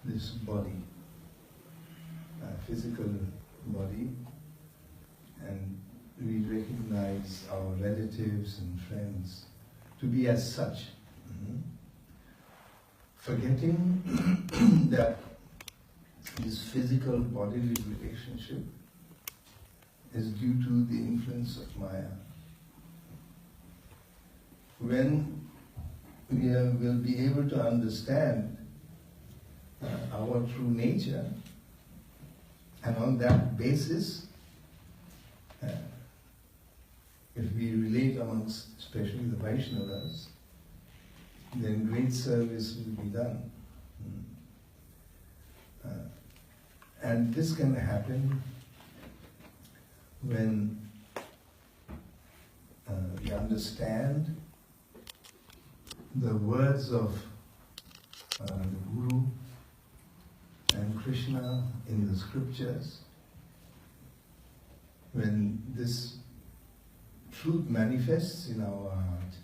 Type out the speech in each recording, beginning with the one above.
this body, physical body, and we recognize our relatives and friends to be as such, forgetting that this physical bodily relationship is due to the influence of Maya. When we will be able to understand our true nature, and on that basis, if we relate amongst especially the Vaishnavas, then great service will be done. And this can happen when we understand the words of the Guru and Krishna in the scriptures, when this truth manifests in our heart,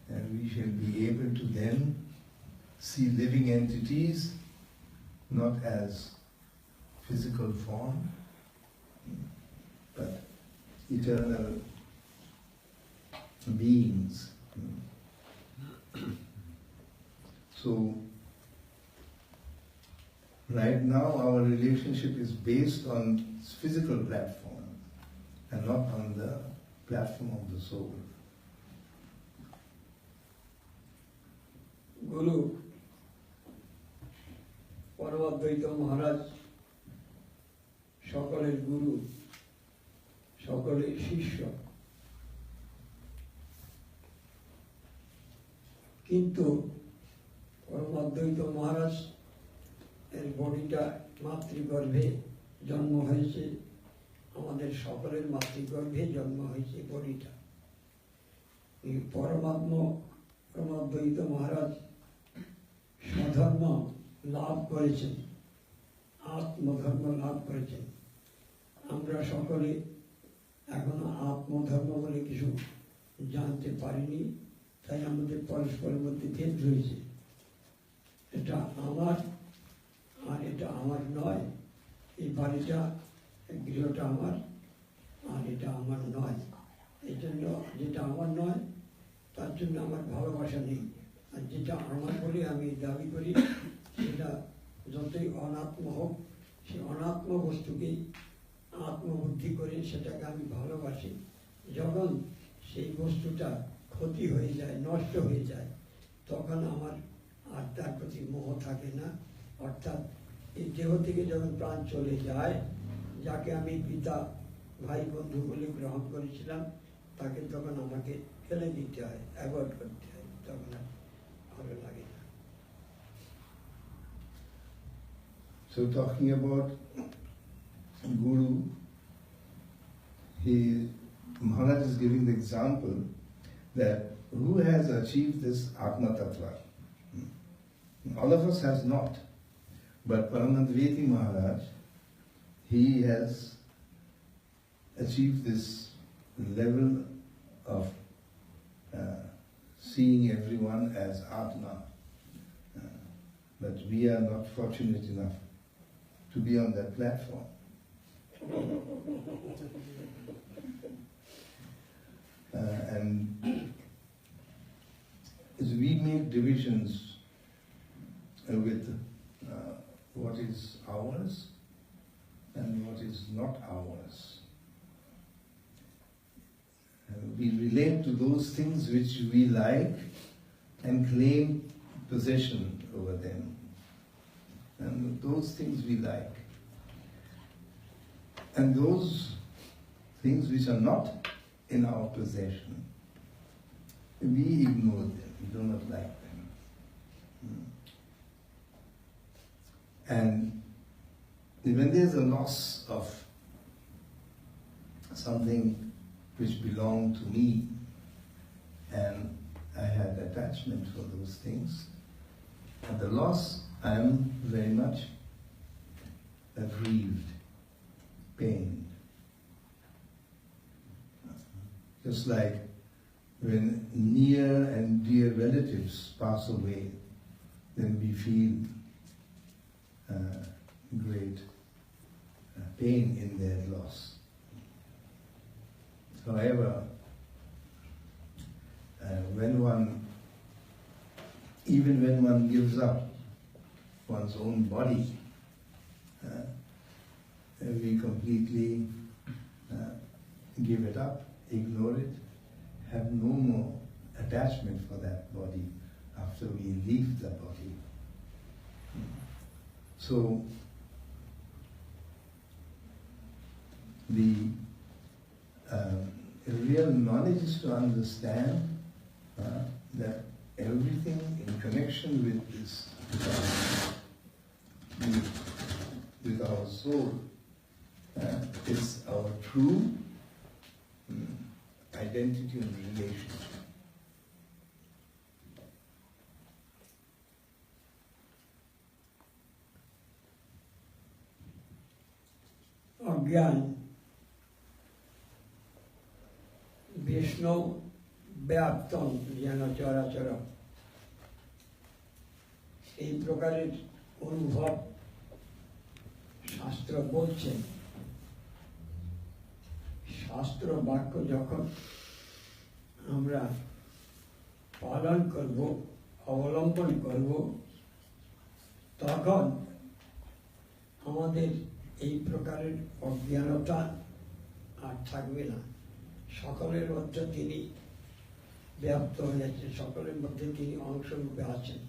and we shall be able to then see living entities not as physical form, but eternal beings. So, right now our relationship is based on physical platform and not on the platform of the soul. Guru, Paramadvaita Maharaj, সকলের গুরু, সকলের শিষ্য, কিন্তু পরমাদ্বৈত মহারাজ এর বডিটা মাতৃগর্ভে জন্ম হয়েছে, আমাদের সকলের মাতৃগর্ভে জন্ম হয়েছে বডিটা। এই পরমাদ্বৈত মহারাজ স্বধর্ম লাভ করেছেন, আত্মধর্ম লাভ করেছেন। আমরা সকলে এখনো আত্মধর্ম বলে কিছু জানতে পারিনি, তাই আমাদের পরস্পরের মধ্যে ভেদ রয়েছে। এটা আমার আর এটা আমার নয়, এই বাড়িটা গৃহটা আমার আর এটা আমার নয়। এই জন্য যেটা আমার নয় তার জন্য আমার ভালোবাসা নেই, আর যেটা আমার বলে আমি দাবি করি সেটা যতই অনাত্ম হোক, সেই অনাত্ম বস্তুকেই আত্মবুদ্ধি করে সেটাকে আমি ভালোবাসি। যখন সেই বস্তুটা ক্ষতি হয়ে যায়, নষ্ট হয়ে যায়, তখন আমার আর তার প্রতি মোহ থাকে না। অর্থাৎ এই দেহ থেকে যখন প্রাণ চলে যায়, যাকে আমি পিতা ভাই বন্ধু বলে গ্রহণ করেছিলাম, তাকে তখন আমাকে ফেলে দিতে হয়, অ্যাভয়েড করতে হয়, তখন আর ভালো লাগে না। So talking about Guru, Maharaj is giving the example that who has achieved this Atma Tattva? All of us has not. But Paramadvaita Maharaj, he has achieved this level of seeing everyone as Atma. But we are not fortunate enough to be on that platform. And as we make divisions with what is ours and what is not ours, we relate to those things which we like and claim possession over them. And those things we like. And those things which are not in our possession, we ignore them, we do not like them. And when there is a loss of something which belonged to me, and I had attachment for those things, at the loss I am very much aggrieved, pained. Just like when near and dear relatives pass away, then we feel pain in their loss. However, even when one gives up one's own body, we completely give it up, ignore it, have no more attachment for that body after we leave the body. So, the real knowledge is to understand that everything in connection with this, with our soul, is our true identity and relationship. অজ্ঞান বিষ্ণু ব্যাপ্তম যেন চরাচর, এই প্রকারের অনুভব শাস্ত্র বলছেন। শাস্ত্র বাক্য যখন আমরা পালন করব, অবলম্বন করব, তখন আমাদের এই প্রকারের অজ্ঞানতা আর থাকবে না। সকলের মধ্যে তিনি ব্যাপ্ত হয়ে যাচ্ছেন, সকলের মধ্যে তিনি অংশরূপে আছেন।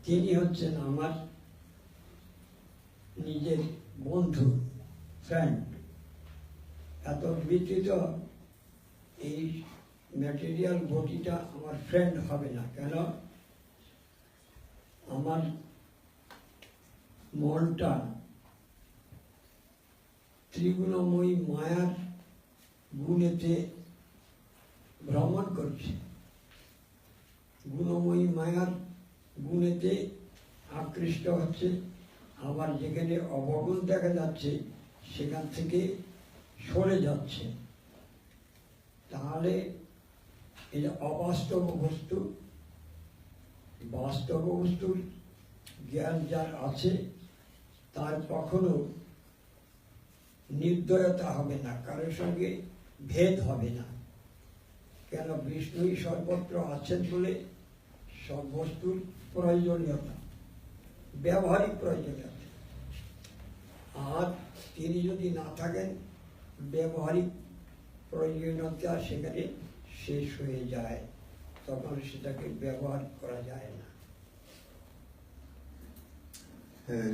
তিনি হচ্ছেন আমার নিজের বন্ধু, ফ্রেন্ড। এত বিস্তৃত এই ম্যাটেরিয়াল বডিটা আমার ফ্রেন্ড হবে না। কেন? আমার মনটা ত্রিগুণময়ী মায়ার গুণেতে ভ্রমণ করছে, গুণময়ী মায়ার গুণেতে আকৃষ্ট হচ্ছে। আবার যেখানে অবগুণ দেখা যাচ্ছে সেখান থেকে সরে যাচ্ছে। তাহলে এই অবাস্তব বস্তু, বাস্তব বস্তুর জ্ঞান যার আছে তার কখনো নির্দয়তা হবে না, কারোর সঙ্গে ভেদ হবে না। কেন? বিষ্ণুই সর্বত্র আছেন বলে সব বস্তুর প্রয়োজনীয়তা, ব্যবহারিক প্রয়োজনীয়তা। আর তিনি যদি না থাকেন, ব্যবহারিক প্রয়োজনীয়তা সেখানে শেষ হয়ে যায়, তখন সেটাকে ব্যবহার করা যায় না।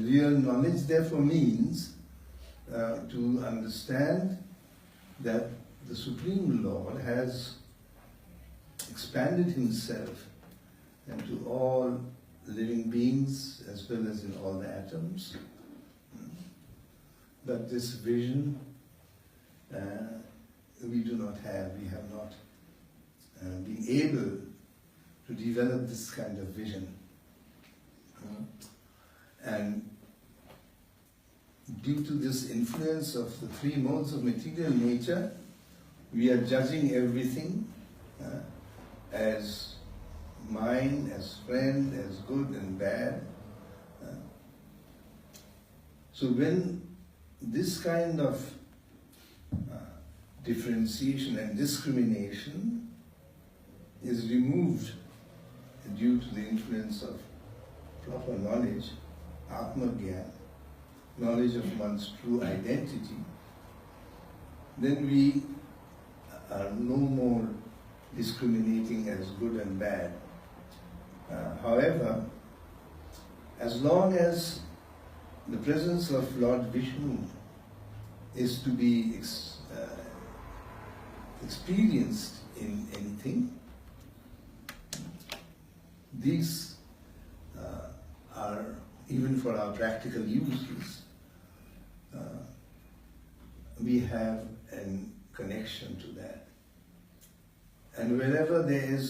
Real knowledge therefore means to understand that the Supreme Lord has expanded himself into all living beings as well as in all the atoms. But this vision we do not have. We have not been able to develop this kind of vision. And due to this influence of the three modes of material nature, we are judging everything as mine, as friend, as good and bad. So when this kind of differentiation and discrimination is removed due to the influence of proper knowledge, Atma-Gyan, knowledge of one's true identity, then we are no more discriminating as good and bad. However, as long as the presence of Lord Vishnu is to be experienced in anything, these are, even for our practical uses, we have a connection to that. And wherever there is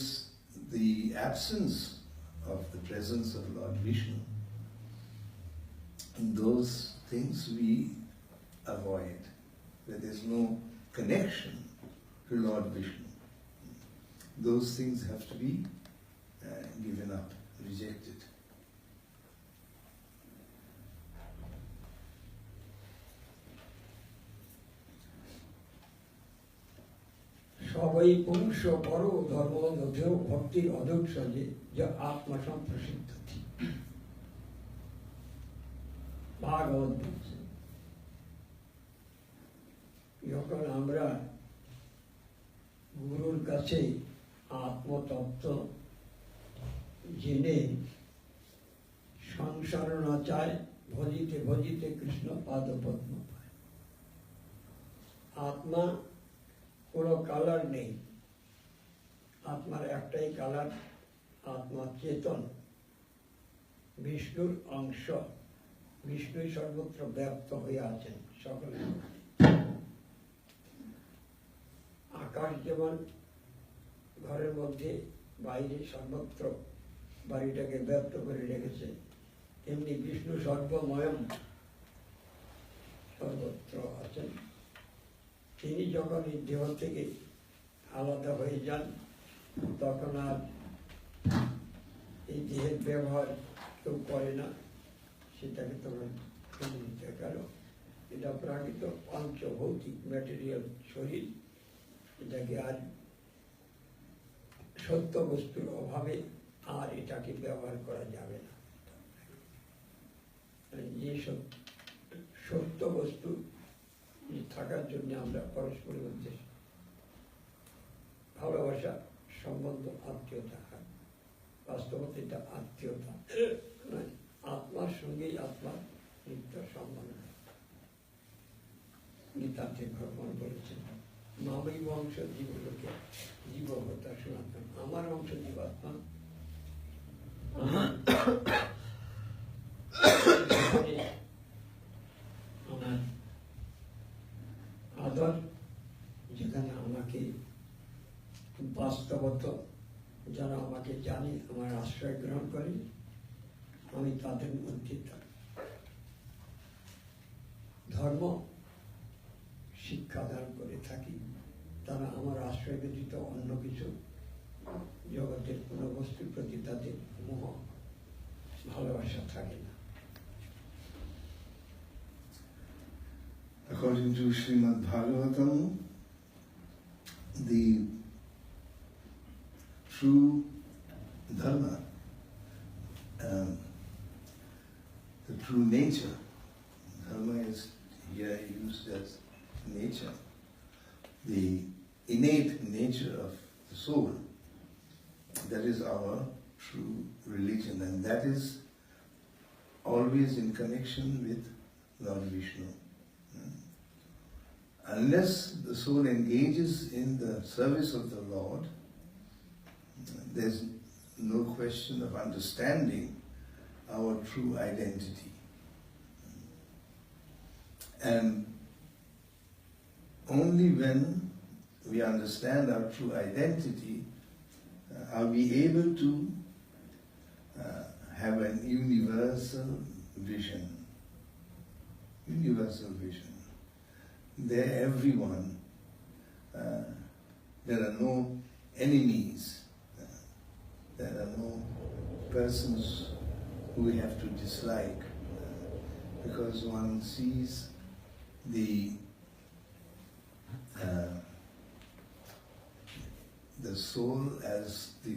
the absence of the presence of Lord Vishnu, those things we avoid, where there's no connection to Lord Vishnu. Those things have to be given up, rejected. সবই পুংস পর ধর্ম নথেও ভক্তির অদক্ষ যে যা আত্মা সম্প্রসিদ্ধ ভাগবত বলছে। যখন আমরা গুরুর কাছে আত্মতত্ত্ব জেনে সংসার না চায়, ভজিতে ভজিতে কৃষ্ণ পাদপদ্ম পায়। আত্মা কোনো কালার নেই, আত্মার একটাই কালার, আত্মা চেতন, বিষ্ণুর অংশ। বিষ্ণুই সর্বত্র ব্যাপ্ত হয়ে আছেন সকলে। আকাশ যেমন ঘরের মধ্যে বাইরে সর্বত্র বাড়িটাকে ব্যপ্ত করে রেখেছে, তেমনি বিষ্ণু সর্বময়ম সর্বত্র আছেন। তিনি যখন এই দেহ থেকে আলাদা হয়ে যান, তখন আর এই দেহের ব্যবহার কেউ করে না, সেটাকে তখন গেল। এটা প্রাকৃত পঞ্চভৌতিক ম্যাটেরিয়াল শরীর, এটাকে আর সত্য বস্তুর অভাবে আর এটাকে ব্যবহার করা যাবে না। যে সত্য বস্তু থাকার জন্য আমরা পরস্পরের মধ্যে ভালোবাসা, সম্বন্ধ, আত্মীয়তা হয়। বাস্তবতা এটা আত্মীয়তা, আত্মার সঙ্গেই আত্মার নিত্য সম্বন্ধ। গীতাতে ভগবান বলেছেন, মামই বংশ জীবলোকে জীবহতা সনাতন। আমার অংশ জীবাত্মা, আমার আদর, যেখানে আমাকে বাস্তবত যারা আমাকে জানে, আমার আশ্রয় গ্রহণ করে, আমি তাদের মধ্যে ধর্ম শিক্ষাদান করে থাকি। তারা আমার আশ্রয় ব্যতীত অন্য কিছু জগতের কোনো বস্তুর প্রতি তাদের মোহ ভালোবাসা থাকে না। According to Srimad Bhagavatam, the true dharma, the true nature, dharma is here used as nature, the innate nature of the soul, that is our true religion, and that is always in connection with Lord Vishnu. Unless the soul engages in the service of the Lord, there's no question of understanding our true identity. And only when we understand our true identity are we able to have an universal vision. Universal vision. There everyone, there are no enemies, there are no persons who we have to dislike, because one sees the soul as the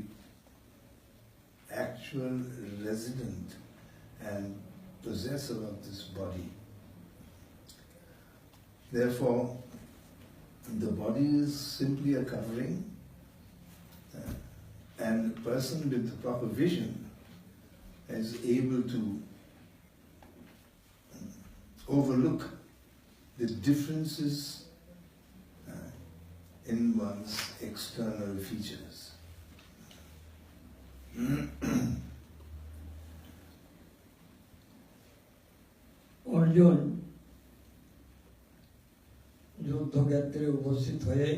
actual resident and possessor of this body. Therefore, the body is simply a covering, and a person with the proper vision is able to overlook the differences in one's external features. Arjun যুদ্ধক্ষেত্রে উপস্থিত হয়ে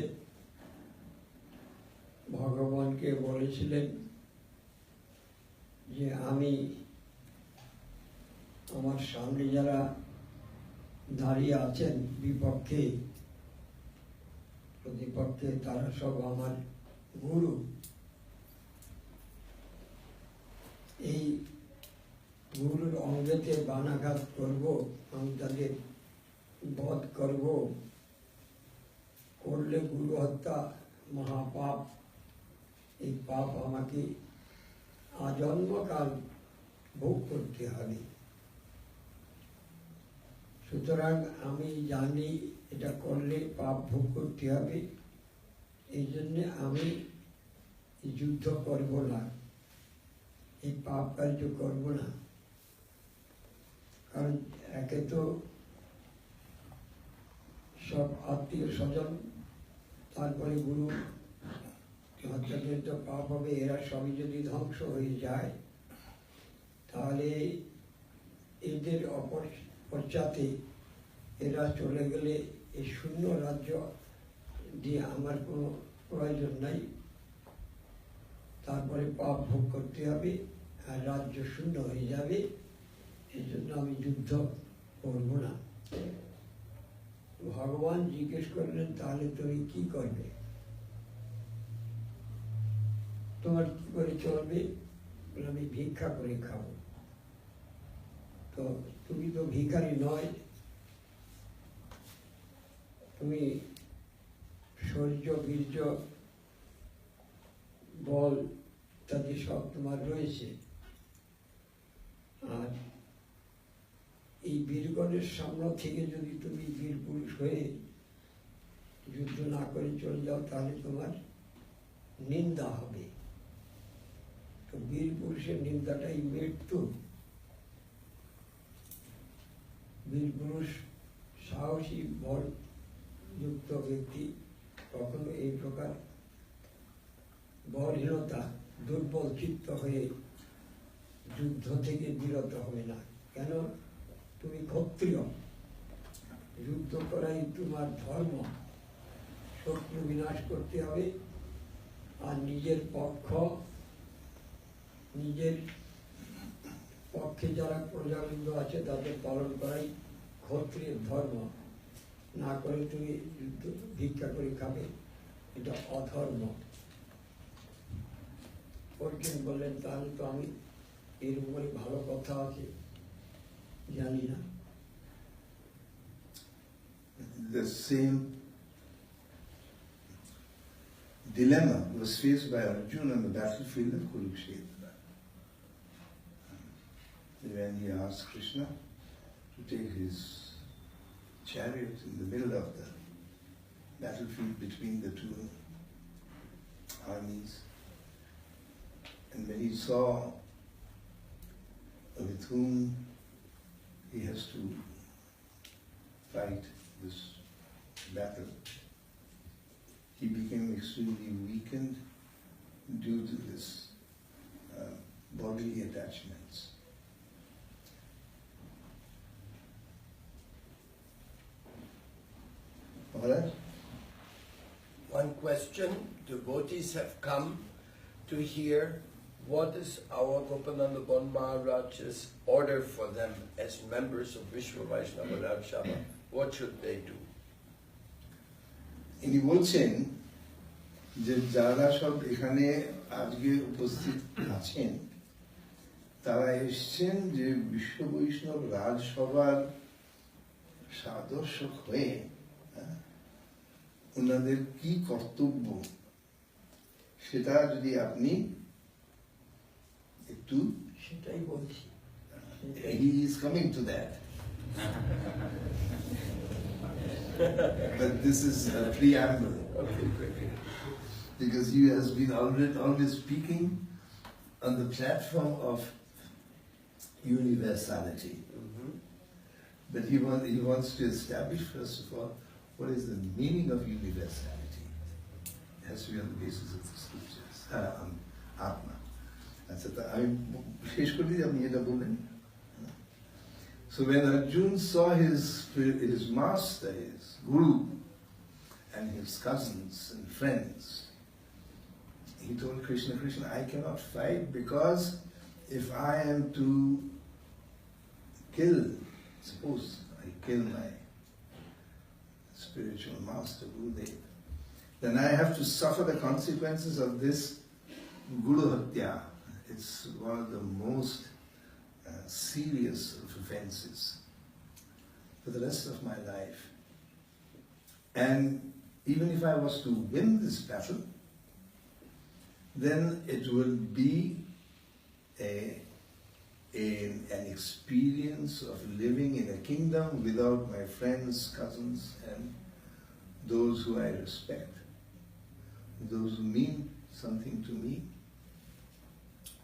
ভগবানকে বলেছিলেন যে আমি আমার সামনে যারা দাঁড়িয়ে আছেন বিপক্ষে প্রতিপক্ষে, তারা সব আমার গুরু। এই গুরুর অঙ্গেতে বানাঘাত করব, আমি তাদের বধ করব, করলে গুরু হত্যা মহাপাপ, এই পাপ আমাকে আজন্মকাল ভোগ করতে হবে। সুতরাং আমি জানি এটা করলে পাপ ভোগ করতে হবে, এই জন্যে আমি যুদ্ধ করব না, এই পাপ কার্য করব না। কারণ একে তো সব আত্মীয় স্বজন, তারপরে গুরু হত্যা করে তো পাপ হবে, এরা সবই যদি ধ্বংস হয়ে যায় তাহলে এদের পশ্চাতে এরা চলে গেলে এই শূন্য রাজ্য দিয়ে আমার কোনো প্রয়োজন নাই। তারপরে পাপ ভোগ করতে হবে আর রাজ্য শূন্য হয়ে যাবে, এই জন্য আমি যুদ্ধ করব না। ভগবান জিজ্ঞেস করলেন, তাহলে তুমি কি করবে, তোমার কি করে চলবে? আমি ভিক্ষা করে খাবো। তো তুমি তো ভিখারি নয়, তুমি শৌর্য, বীর্য, বল ইত্যাদি সব তোমার রয়েছে। আর এই বীরগণের সামনে থেকে যদি তুমি বীর পুরুষ হয়ে যুদ্ধ না করে চলে যাও তাহলে তোমার নিন্দা হবে। তো বীর পুরুষের নিন্দাটাই মৃত্যু। বীর পুরুষ সাহসী বল যুক্ত ব্যক্তি কখনো এই প্রকার বলহীনতা, দুর্বল চিত্ত হয়ে যুদ্ধ থেকে বিরত হবে না। কেন? তুমি ক্ষত্রিয়, যুদ্ধ করাই তোমার ধর্ম। শত্রু বিনাশ করতে হবে আর নিজের পক্ষে যারা প্রজাবৃন্দ আছে তাদের পালন করাই ক্ষত্রিয়ের ধর্ম। না করে তুমি যুদ্ধ ভিক্ষা করে খাবে, এটা অধর্ম। অর্জুন বললেন, তাহলে তো আমি এর উপরে ভালো কথা আছে জানি না। The same dilemma was faced by Arjuna on the battlefield of Kurukshetra, when he asked Krishna to take his chariot in the middle of the battlefield between the two armies. And when he saw with whom he has to fight this battle, he became extremely weakened due to this bodily attachments. Maharaj? One question. Devotees have come to hear what is our Gopananda Bon Maharaj's order for them as members of Vishwa Vaishnava Sabha. What should they do? ইনি বলছেন যে যারা সব এখানে আজকে উপস্থিত আছেন তারা এসছেন যে বিশ্ব বৈষ্ণব রাজসভার সদস্য হয়ে ওনাদের কি কর্তব্য সেটা যদি আপনি একটু সেটাই বলছি। He is coming to that. But this is a preamble. Okay, quickly. Because he has been always speaking on the platform of universality. Mm-hmm. But he wants to establish, first of all, what is the meaning of universality. It has to be on the basis of the scriptures, on Atma. So when Arjuna saw his master, his guru, and his cousins and friends, he told Krishna, Krishna, I cannot fight because if I am to kill, suppose I kill my spiritual master, Gurudev, then I have to suffer the consequences of this Guru Hatya. It's one of the most serious of offenses for the rest of my life. And even if I was to win this battle, then it will be an experience of living in a kingdom without my friends, cousins, and those who I respect, those who mean something to me.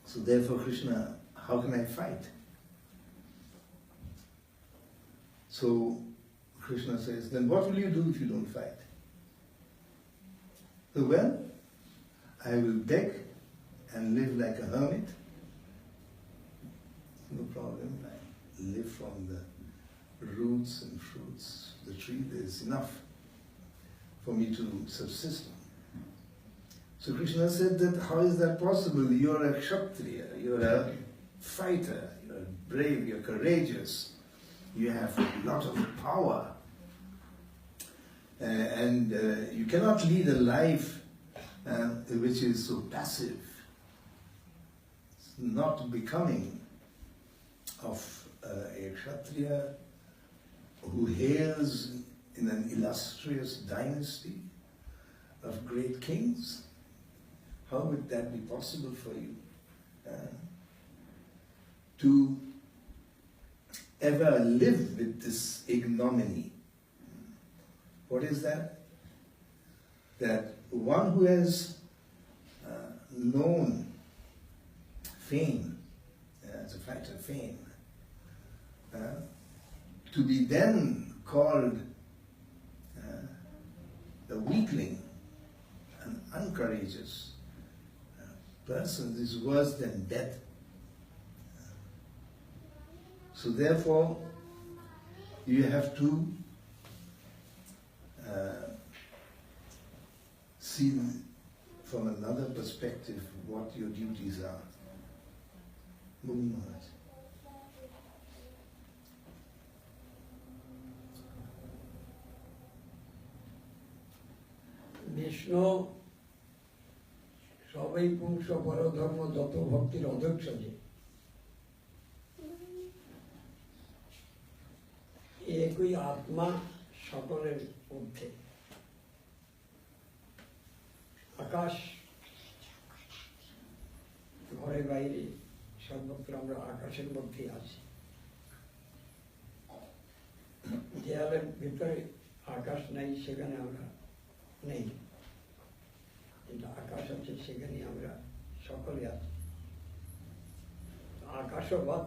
So therefore, Krishna, how can I fight? So Krishna says, then what will you do if you don't fight? So, well, I will beg and live like a hermit. No problem. I live from the roots and fruits of the tree. There is enough for me to subsist on. So Krishna said that, how is that possible? You're a kshatriya, you're a fighter, you're brave, you're courageous, you have a lot of power, and you cannot lead a life which is so passive. It's not becoming of a kshatriya who hails in an illustrious dynasty of great kings. How would that be possible for you to ever live with this ignominy? What is that? That one who has known fame, as a fighter, fame, to be then called a weakling, an uncourageous person is worse than death. So therefore, you have to see from another perspective what your duties are. Maharaj. Vishnu সবাই পুংস পরধর্ম যত ভক্তির অধ্যক্ষ যে একই আত্মা সকলের ঊর্ধ্বে। আকাশ ঘরে বাইরে সর্বত্র আমরা আকাশের মধ্যেই আছি। দেয়ালের ভিতরে আকাশ নাই, সেখানে আমরা নেই, কিন্তু আকাশ আছে, সেখানে আমরা সকলে আছি। আকাশবাদ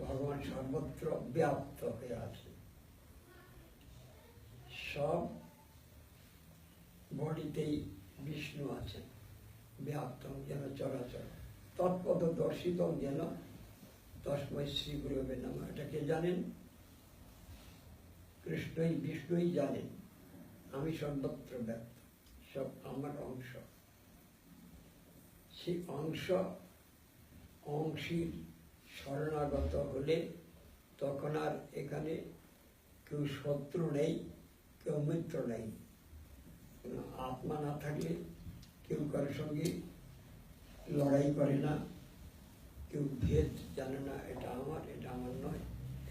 ভগবান সর্বত্র ব্যাপ্ত হয়ে আছে, সব বডিতেই বিষ্ণু আছেন, ব্যাপ্ত যেন চরাচর, তৎপদ দর্শিত যেন তস্মৈ শ্রী গুরবে নমঃ। এটা কে জানেন? কৃষ্ণই বিষ্ণুই জানেন আমি সর্বত্র ব্যক্ত, সব আমার অংশ। সেই অংশীর শরণাগত হলে তখন আর এখানে কেউ শত্রু নেই, কেউ মিত্র নেই। আত্মা না থাকলে কেউ কারোর সঙ্গে লড়াই করে না, কেউ ভেদ জানে না, এটা আমার নয়,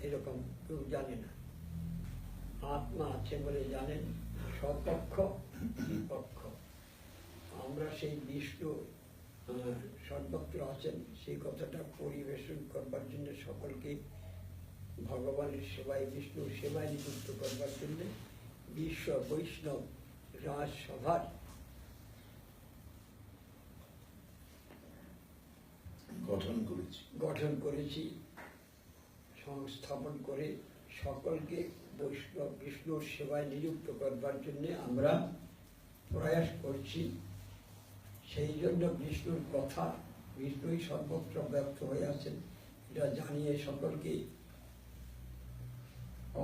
এরকম কেউ জানে না। আত্মা আছে বলে জানেন স্বপক্ষ বিপক্ষ। আমরা সেই বিষ্ণু সর্বত্র আছেন সেই কথাটা পরিবেশন করবার জন্য, সকলকে ভগবানের সেবায়, বিষ্ণুর সেবায় নিযুক্ত করবার জন্য বিশ্ব বৈষ্ণব রাজসভার গঠন করেছি, সংস্থাপন করে সকলকে বৈষ্ণব বিষ্ণুর সেবায় নিযুক্ত করবার জন্য আমরা প্রয়াস করছি। সেই জন্য বিষ্ণুর কথা, বিষ্ণুই সর্বত্র ব্যক্ত হয়ে আছেন, এটা জানিয়ে সকলকে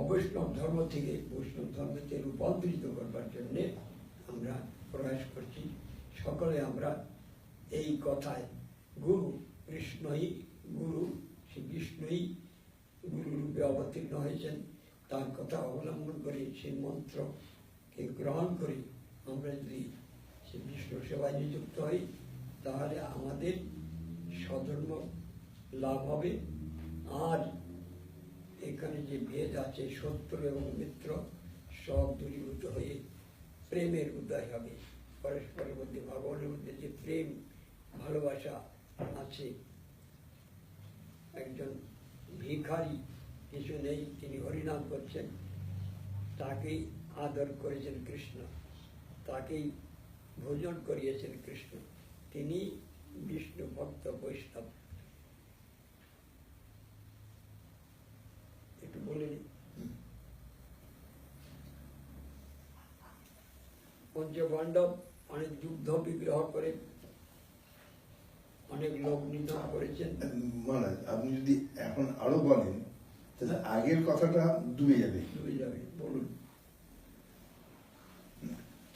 অবৈষ্ণব ধর্ম থেকে বৈষ্ণব ধর্মতে রূপান্তরিত করবার জন্য আমরা প্রয়াস করছি। সকলে আমরা এই কথায় গুরু কৃষ্ণই গুরু, সে বিষ্ণুই গুরু রূপে অবতীর্ণ হয়েছেন, তার কথা অবলম্বন করে সেই মন্ত্রকে গ্রহণ করে আমরা যদি সে বিষ্ণু সেবায় নিযুক্ত হই, তাহলে আমাদের স্বধর্ম লাভ হবে। আর এখানে যে ভেদ আছে, শত্রু এবং মিত্র, সব দূরীভূত হয়ে প্রেমের উদয় হবে, পরস্পরের মধ্যে ভগবানের মধ্যে যে প্রেম ভালোবাসা আছে। একজন ভিখারি, কিছু নেই, তিনি হরিনাম করছেন, তাকেই আদর করেছেন কৃষ্ণ, তাকেই ভোজন করিয়েছেন কৃষ্ণ, তিনি বিষ্ণু ভক্ত বৈষ্ণব। একটু বলে নিই, পঞ্চপাণ্ডব অনেক যুদ্ধ বিগ্রহ করে অনেক লোক নিধন করেছেন। মহারাজ, আপনি যদি এখন আরো বলেন তাহলে আগের কথাটা ডুবে যাবে। বলুন।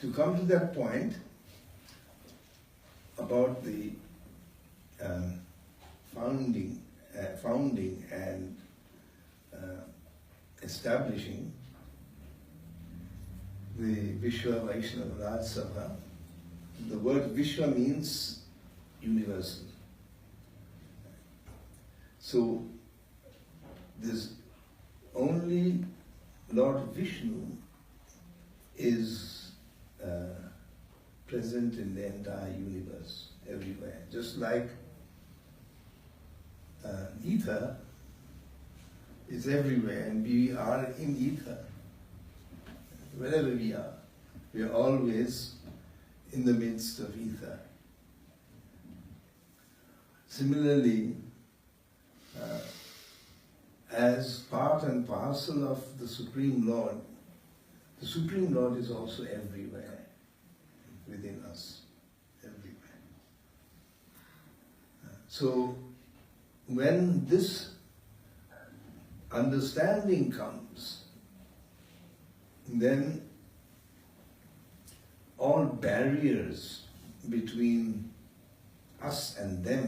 To come to that point about the founding and establishing the WVA Sabha, the word Vishwa means universal. So this only Lord Vishnu is present in the entire universe, everywhere. Just like ether is everywhere, and we are in ether. Wherever we are always in the midst of ether. Similarly, as part and parcel of the Supreme Lord is also everywhere, within us, everywhere. So, when this understanding comes, then all barriers between us and them,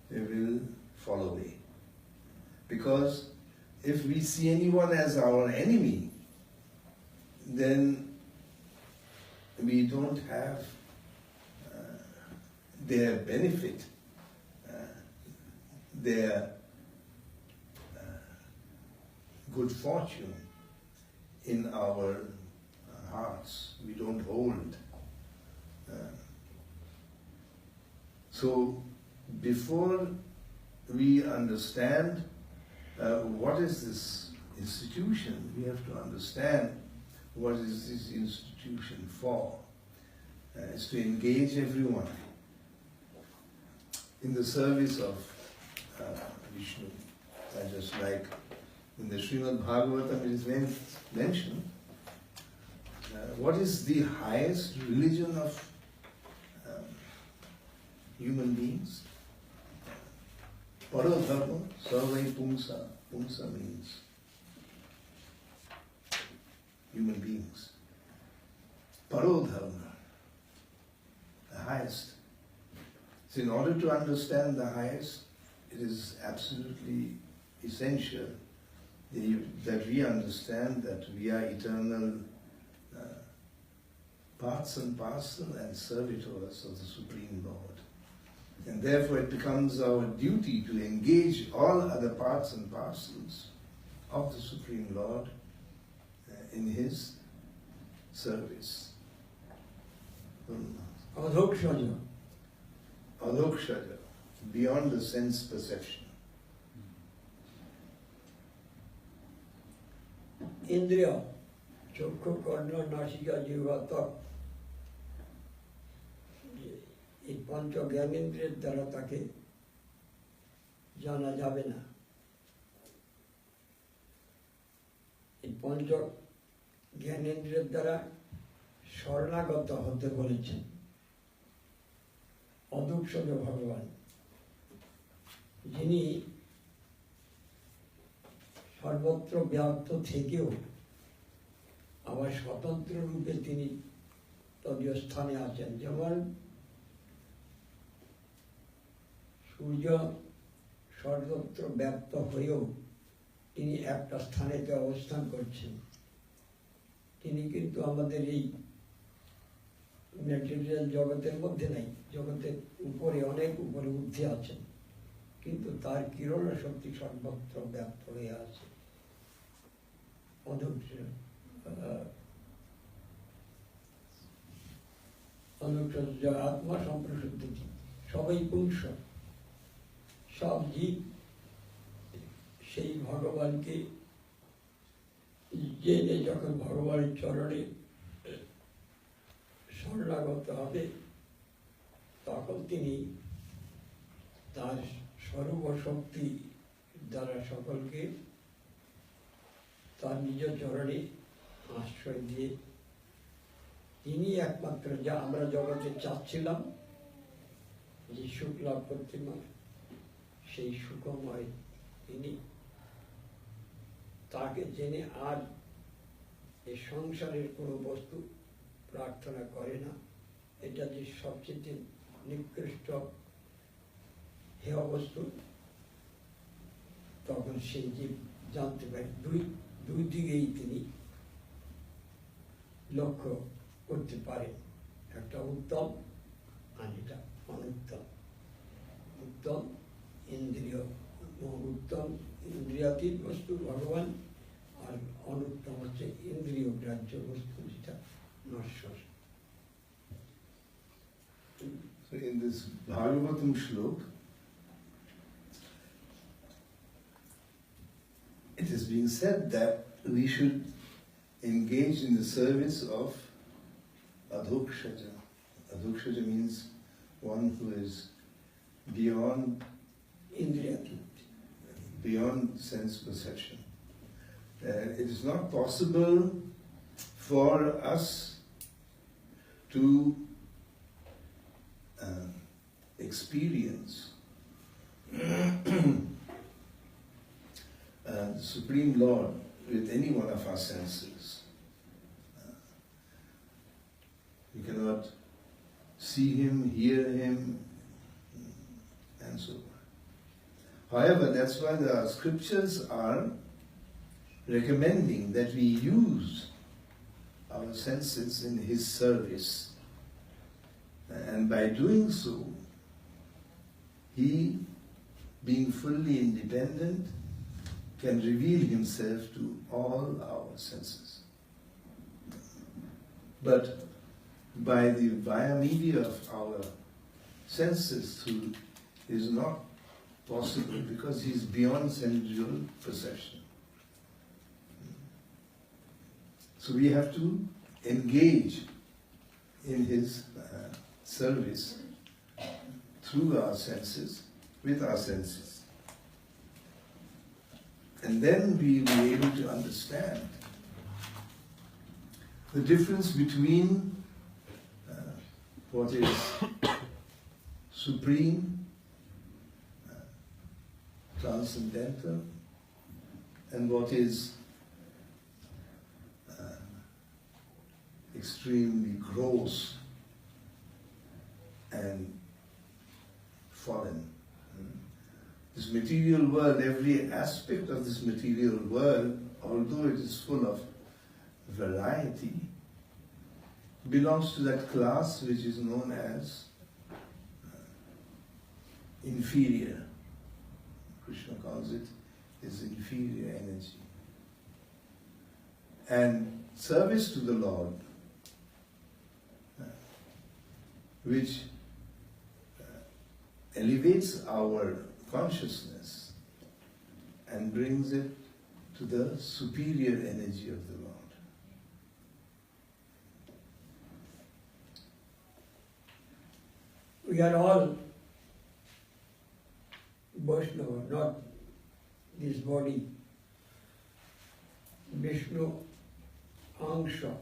they will fall away. Because if we see anyone as our enemy, then we don't have their benefit, their good fortune in our hearts. We don't hold. So before we understand what is this institution, we have to understand what is this institution for. It's to engage everyone in the service of Vishnu. Just like in the Srimad Bhagavatam it is mentioned, what is the highest religion of human beings? Parodharma sarvai pumsa. Pumsa means human beings. Parodharma, the highest. So in order to understand the highest, it is absolutely essential that we understand that we are eternal parts and parcel and servitors of the Supreme Lord. And therefore it becomes our duty to engage all other parts and parcels of the Supreme Lord in His service. Adhokshaja, beyond the sense perception. Indriya, চক্ষু কর্ণ নাসিকা জিহ্বা ত্বক, এই পঞ্চ জ্ঞানেন্দ্রের দ্বারা তাকে জানা যাবে না। এই পঞ্চ জ্ঞানেন্দ্রের দ্বারা শরণাগত হতে বলেছেন অদূক্ষজ ভগবান, যিনি সর্বত্র ব্যাপ্ত থেকেও আবার স্বতন্ত্র রূপে তিনি তদীয় স্থানে আছেন। যেমন সূর্য সর্বত্র ব্যাপ্ত হয়েও তিনি একটা স্থানেতে অবস্থান করছেন। তিনি কিন্তু আমাদের এই ম্যাটেরিয়াল জগতের মধ্যে নাই, জগতের উপরে, অনেক উপরে ঊর্ধ্বে আছেন, কিন্তু তার কিরণ শক্তি সর্বত্র ব্যাপ্ত হয়ে আছে। অনুচ্ছ্বাস আত্মা সম্প্রসুদ্ধি, সবাই পুংস, সব জীব সেই ভগবানকে জেনে যখন ভগবানের চরণে শরণাগত হবে, তখন তিনি তার সর্বশক্তি দ্বারা সকলকে তার নিজ চরণে আশ্রয় দিয়ে, তিনি একমাত্র যা আমরা জগতে চাচ্ছিলাম যে সুখ লাভ করতে, সেই সুখময় তিনি, তাকে জেনে আর এই সংসারের কোনো বস্তু প্রার্থনা করে না। এটা যে সবচেয়ে নিকৃষ্ট হেয় বস্তু, তখন সেই জীব জানতে পারে দুই দিকেই তিনি লক্ষ্য করতে পারে, একটা উত্তম আর এটা অনুত্তম। উত্তম ইন্দ্রিয়, উত্তম ইন্দ্রিয়াতীত বস্তু ভগবান, আর অনুত্তম হচ্ছে ইন্দ্রিয় গ্রাহ্য বস্তু, যেটা নশ্বর। So in this Bhagavatam shlok, it is being said that we should engage in the service of adhokshaja. Adhokshaja means one who is beyond sense perception. It is not possible for us to experience the Supreme Lord with any one of our senses. We cannot see Him, hear Him, and so on. However, that's why the scriptures are recommending that we use our senses in His service. And by doing so, He, being fully independent, can reveal Himself to all our senses. But via media of our senses is not possible, because He is beyond sensual perception. So we have to engage in His service through our senses, with our senses. And then we will be able to understand the difference between what is supreme, transcendental, and what is extremely gross and fallen. This material world, every aspect of this material world, although it is full of variety, belongs to that class which is known as inferior. Krishna calls it his inferior energy. And service to the Lord, which elevates our consciousness and brings it to the superior energy of the Lord. We are all Vaishnava, not this body. Vishnu Angsha.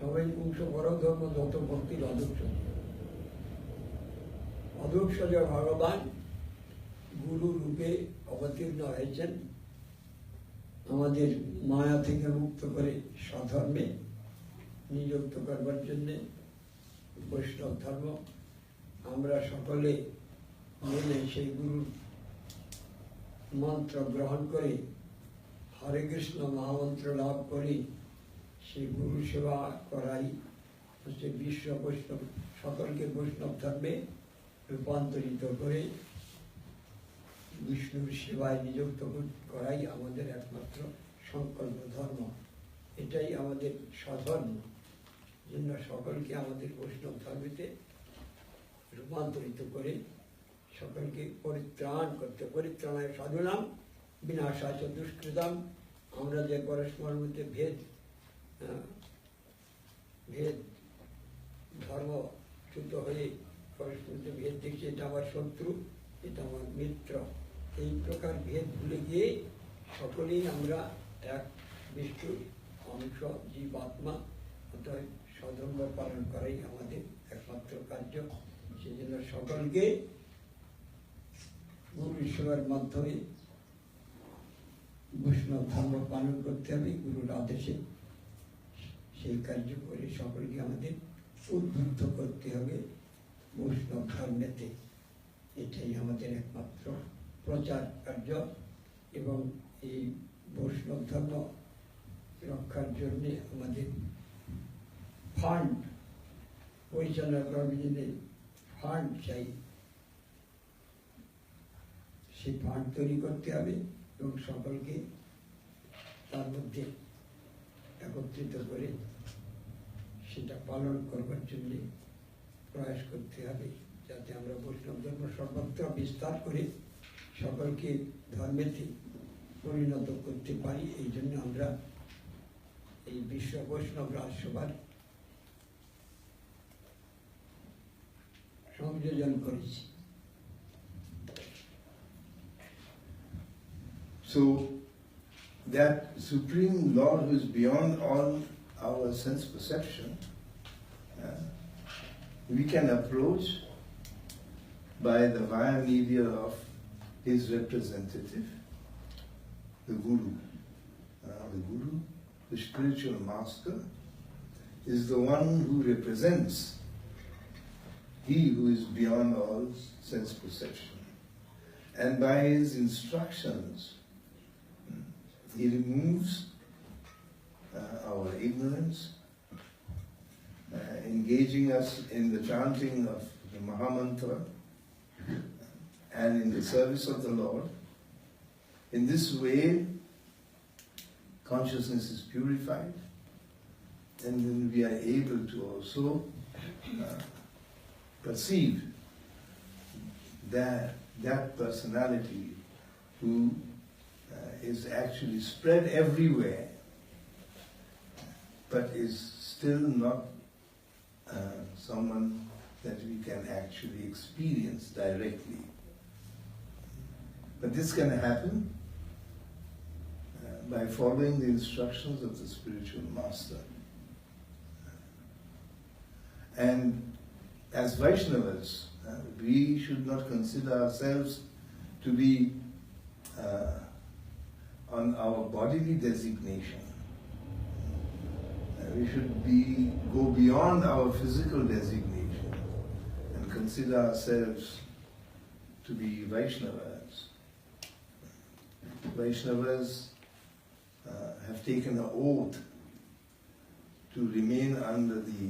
সবাই পুংস পরধর্ম যত ভক্তির অধ্যক্ষ। অধ্যক্ষ যে ভগবান গুরু রূপে অবতীর্ণ হয়েছেন, আমাদের মায়া থেকে মুক্ত করে স্বধর্মে নিযুক্ত করবার জন্যে। বৈষ্ণব ধর্ম আমরা সকলে মিলে সেই গুরুর মন্ত্র গ্রহণ করে হরে কৃষ্ণ মহামন্ত্র লাভ করি, সেই গুরু সেবা করাই হচ্ছে বিশ্ব বৈষ্ণব, সকলকে বৈষ্ণব ধর্মে রূপান্তরিত করে বিষ্ণুর সেবায় নিযুক্ত করাই আমাদের একমাত্র সংকল্প ধর্ম। এটাই আমাদের স্বধর্ম, জন্য সকলকে আমাদের বৈষ্ণব ধর্মেতে রূপান্তরিত করে সকলকে পরিত্রাণ করতে, পরিত্রাণায় সাধুনাম বিনাশায় চ দুষ্কৃতাম। আমরা যে পরস্পরের মধ্যে ভেদ ধর্মচ্যুত হয়ে পরস্পর মধ্যে ভেদ দেখছি, এটা আমার শত্রু, এটা আমার মিত্র, এই প্রকার ভেদ ভুলে গিয়ে সকলেই আমরা এক বিষ্ণুর অংশ, জীবাত্মা, অতএব স্বধর্ম পালন করাই আমাদের একমাত্র কার্য। সেই জন্য সকলকে গুরু সেবার মাধ্যমে বৈষ্ণব ধর্ম পালন করতে হবে গুরুর আদেশে। সেই কার্য করে সকলকে আমাদের উদ্বুদ্ধ করতে হবে বৈষ্ণব ধর্মেতে। এটাই আমাদের একমাত্র প্রচার কার্য। এবং এই বৈষ্ণব ধর্ম রক্ষার জন্য আমাদের ফান্ড পরিচালনা করার জন্য ফান্ড চাই। সেই ফান্ড তৈরি করতে হবে এবং সকলকে তার মধ্যে একত্রিত করে সেটা পালন করবার জন্য প্রয়াস করতে হবে, যাতে আমরা বৈষ্ণব ধর্ম সর্বত্র বিস্তার করে সকলকে ধর্মেতে পরিণত করতে পারি। এই জন্য আমরা এই বিশ্ব বৈষ্ণব রাজসভার সংযোজন করেছি। So that Supreme Lord who is beyond all our sense perception, we can approach by the via media of his representative, the Guru. The Guru, the spiritual master, is the one who represents he who is beyond all sense perception. And by his instructions, he removes our ignorance, engaging us in the chanting of the Mahamantra and in the service of the Lord. In this way, consciousness is purified, and then we are able to also perceive that personality who is actually spread everywhere, but is still not someone that we can actually experience directly. But this can happen by following the instructions of the spiritual master. And as Vaishnavas, we should not consider ourselves to be on our bodily designation. We should go beyond our physical designation and consider ourselves to be Vaishnavas. Vaishnavas have taken an oath to remain under the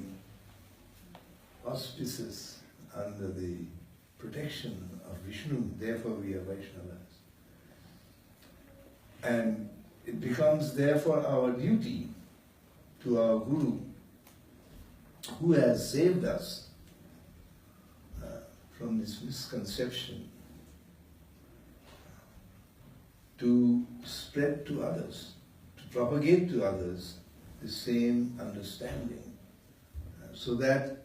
auspices, under the protection of Vishnu. Therefore we are Vaishnavas. And it becomes therefore our duty to our Guru, who has saved us from this misconception, to spread to others, to propagate to others the same understanding, so that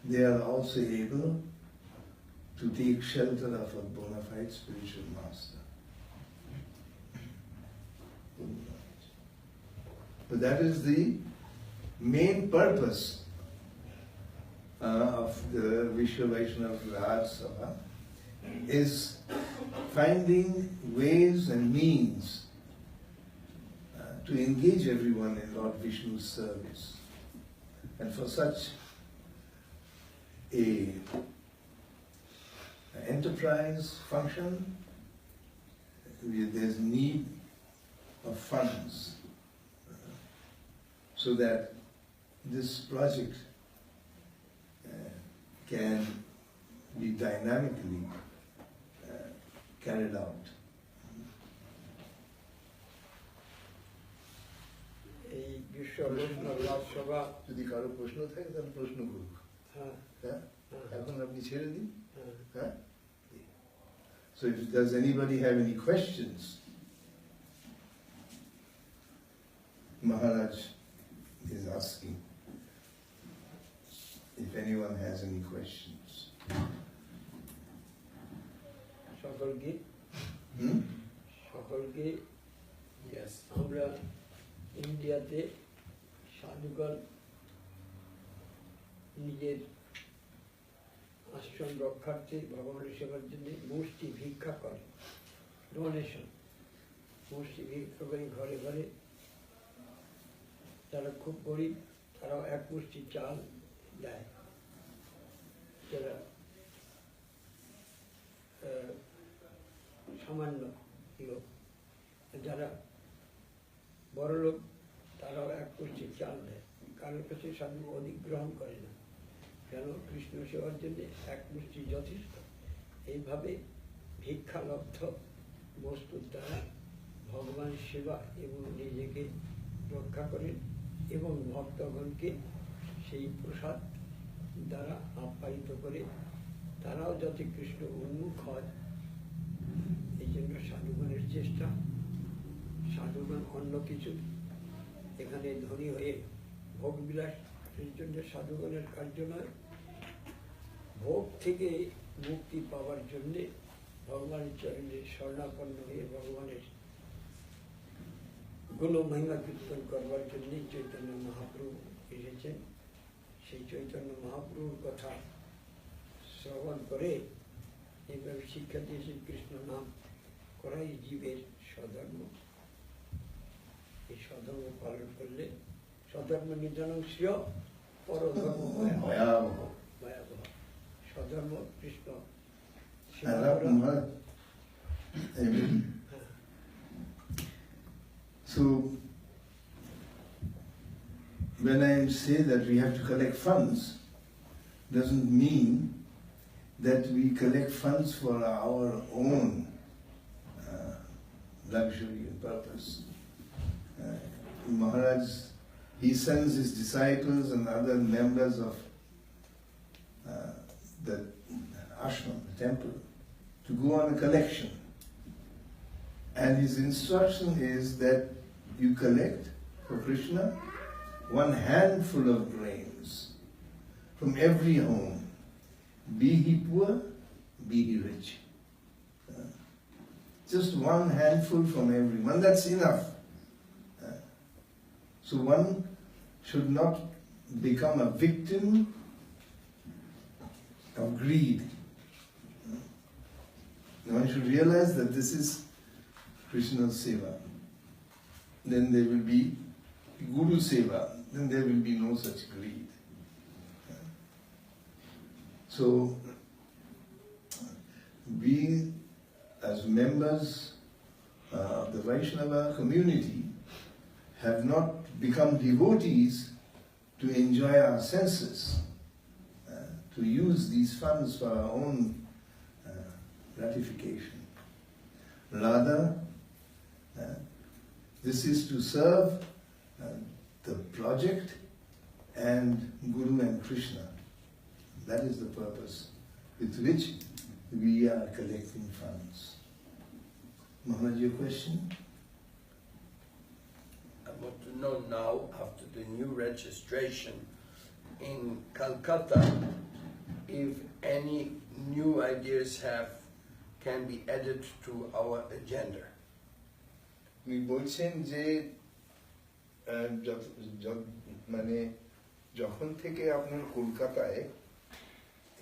they are also able to take shelter of a bona fide spiritual master. But that is the main purpose of the Vishwa Vaishnava Raj Sabha, is finding ways and means to engage everyone in Lord Vishnu's service. And for such an enterprise function, there's need of funds, so that this project can be dynamically carried out. এই বিশ্ব বৈষ্ণব রাজসভা যদি কারো প্রশ্ন থাকে তাহলে প্রশ্ন করুক। হ্যাঁ হ্যাঁ, এখন আপনি ছেড়ে দিন। হ্যাঁ Huh? So does anybody have any questions? Maharaj is asking if anyone has any questions. সকলকে Hmm? সকলকে Yes. আমরা ইন্ডিয়াতে সাধুগণ নিজের আশ্রম রক্ষার্থে ভগবানের সেবার জন্য মুষ্টি ভিক্ষা করে, ডোনেশন, মুষ্টি ভিক্ষা করে ঘরে ঘরে। যারা খুব গরিব তারাও এক মুষ্টি চাল দেয়, যারা সামান্য লোক, যারা বড় লোক তারাও এক মুষ্টি চাল দেয়। কারোর কাছে সাধু অধিগ্রহণ করে না, কেন কৃষ্ণ সেবার জন্য এক মুষ্টি যথেষ্ট। এইভাবে ভিক্ষালব্ধ বস্তুর দ্বারা ভগবান সেবা এবং নিজেকে রক্ষা করেন এবং ভক্তগণকে সেই প্রসাদ দ্বারা আপ্যায়িত করে তারাও যাতে কৃষ্ণ উন্মুখ হয়, এই জন্য সাধুগণের চেষ্টা। সাধুগণ অন্য কিছু এখানে ধনী হয়ে ভোগ বিলাসের জন্য সাধুগণের কার্য নয়, ভোগ থেকে মুক্তি পাওয়ার জন্যে ভগবানের চরণে শরণাপন্ন হয়ে ভগবানের গুণ মহিমা কীর্তন করবার জন্য চৈতন্য মহাপ্রভু এসেছেন। সেই চৈতন্য মহাপ্রভুর কথা শ্রবণ করে এইভাবে শিক্ষা দিয়েছেন কৃষ্ণ নাম করাই জীবের স্বধর্ম। এই স্বধর্ম পালন করলে স্বধর্ম নিধনং শ্রেয় পরধর্ম ভয়াবহ। ভয়াবহ। স্বধর্ম Krishna So, when I say that we have to collect funds, doesn't mean that we collect funds for our own luxury and purpose. Maharaj, he sends his disciples and other members of the ashram, the temple, to go on a collection. And his instruction is that you collect for Krishna one handful of grains from every home, be he poor, be he rich. Just one handful from everyone, that's enough. So one should not become a victim of greed. One should realize that this is Krishna's seva. Then there will be Guru seva. Then there will be no such greed. So we, as members of the Vaishnava community, have not become devotees to enjoy our senses, to use these funds for our own gratification. Rather, this is to serve the project and Guru and Krishna. That is the purpose with which we are collecting funds. Maharaj, your question? I want to know now, after the new registration in Calcutta, if any new ideas can be added to our agenda. উনি বলছেন যে মানে যখন থেকে আপনার কলকাতায়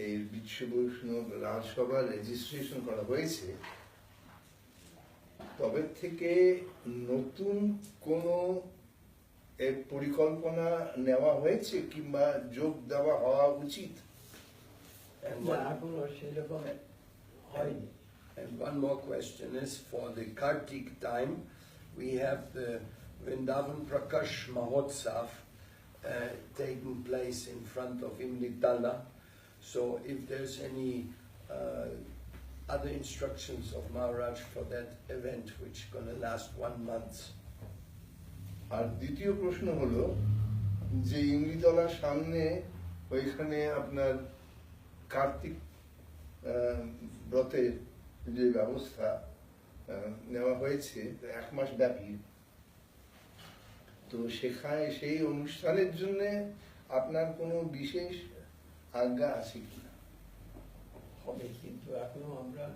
এই বিশ্ব বৈষ্ণব রাজসভা রেজিস্ট্রেশন করা হয়েছে, তবে থেকে নতুন কোনো এর পরিকল্পনা নেওয়া হয়েছে কিংবা যোগ দেওয়া হওয়া উচিত? And one more question is, for the Kartik time, we have the Vrindavan Prakash Mahotsav taking place in front of Imlitala. So if there's any other instructions of Maharaj for that event, which is going to last 1 month. আর দ্বিতীয় প্রশ্ন হলো যে ইংলিতলার সামনে ওইখানে আপনার কার্তিক ব্রতের যে ব্যবস্থা নেওয়া হয়েছে 1 মাস ব্যাপী, তো সেখানে সেই অনুষ্ঠানের জন্য আপনার কোনো বিশেষ আজ্ঞা আছে কিনা? হবে, কিন্তু এখনো আমরা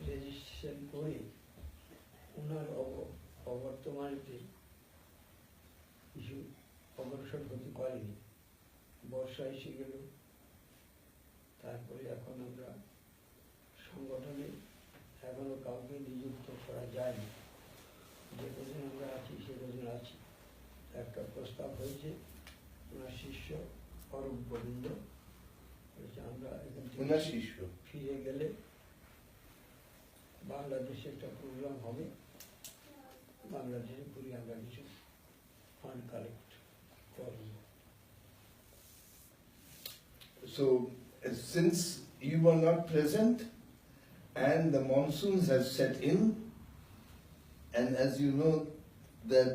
রেজিস্ট্রেশন করে ওনার অবর্তমানে কিছু অগ্রসর হতে পারিনি। বর্ষা এসে গেল, তারপরে এখন আমরা সংগঠনে এখনো কাউকে নিযুক্ত করা যায়নি। যে কজন আমরা আছি সে কজন আছি। একটা প্রস্তাব হয়েছে, ওনার শিষ্য অরূপ গোবিন্দ আমরা এখান থেকে ফিরে গেলে বাংলাদেশে একটা প্রোগ্রাম হবে, বাংলাদেশে পুরি আমরা কিছু ফান্ড কালেক্ট করব। So, since you were not present and the monsoons have set in, and as you know that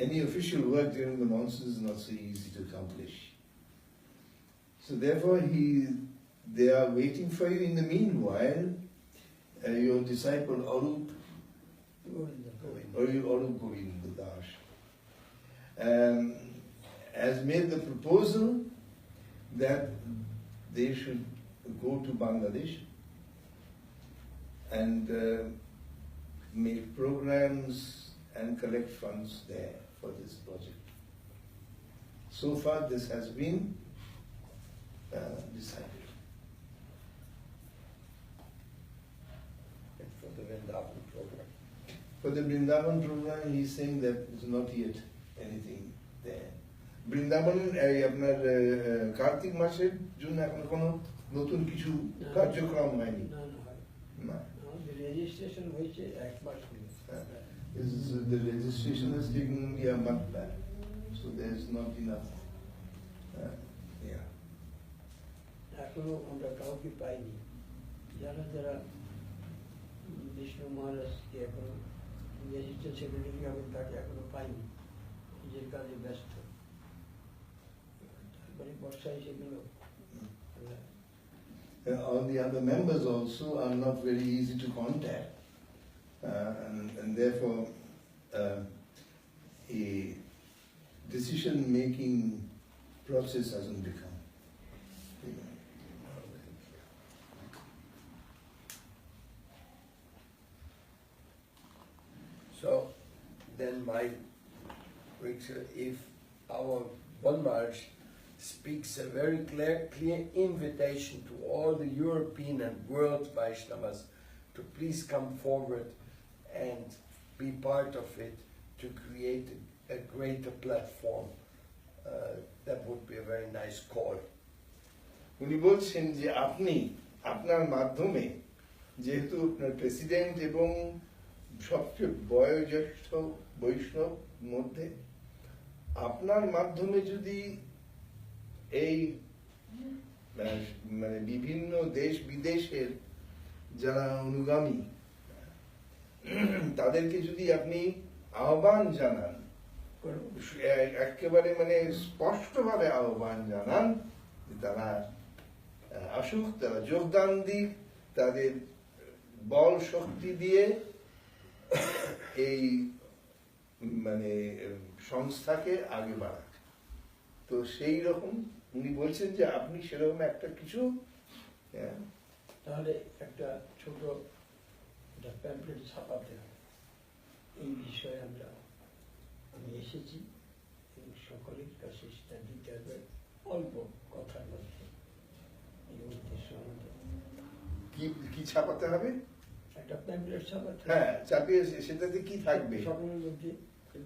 any official work during the monsoon is not so easy to accomplish. So therefore they are waiting for you. In the meanwhile, your disciple Arup Govinda Das has made the proposal that they should go to Bangladesh and make programs and collect funds there for this project. So far this has been decided. And for the Vrindavan program. For the Vrindavan program, he is saying that there is not yet anything there. Vrindavan আপনার কার্তিক মাসের জন্য এখন কোনো নতুন কিছু কার্যক্রম হয়নি। না, রেজিস্ট্রেশন হয়েছে 1 মাস হলো। The registration has taken only a month back, so there is not enough. এখনো আমরা কাউকে পাইনি, যারা যারা বিষ্ণু মহারাজকে এখনো রেজিস্টার সেক্রেটারি হবেন তাকে এখনো পাইনি, নিজের কাজে ব্যস্ত। তারপরে বর্ষা এসে গেল। All the other members also are not very easy to contact, and therefore a decision-making process hasn't become. So then if our Bon Maharaj speaks a very clear invitation to all the European and world Vaishnavas to please come forward and be part of it to create a greater platform, that would be a very nice call. উনি বলছেন যে আপনি আপনার মাধ্যমে, যেহেতু আপনার president এবং সবচেয়ে বয়োজ্যেষ্ঠ বৈষ্ণব মধ্যে, আপনার মাধ্যমে যদি এই মানে বিভিন্ন দেশ বিদেশের যারা অনুগামী তাদেরকে যদি আপনি আহ্বান জানান, একেবারে মানে স্পষ্টভাবে আহ্বান জানান, তারা আসুক, তারা যোগদান দিক, তাদের বল শক্তি দিয়ে এই মানে সংস্থাকে আগে বাড়াক, তো সেই রকম উনি বলছেন যে আপনি সেরকম একটা কিছু, তাহলে একটা ছোট প্যাম্পলেট ছাপাতে হবে এই বিষয়ে। আমি এসেছি এবং সকলের কাছে সেটা দিতে হবে অল্প কথার মধ্যে। এই উদ্দেশ্য আমাদের কি ছাপাতে হবে? একটা প্যাম্পলেট ছাপাতে। হ্যাঁ, ছাপিয়ে সেটাতে কি থাকবে? সকলের মধ্যে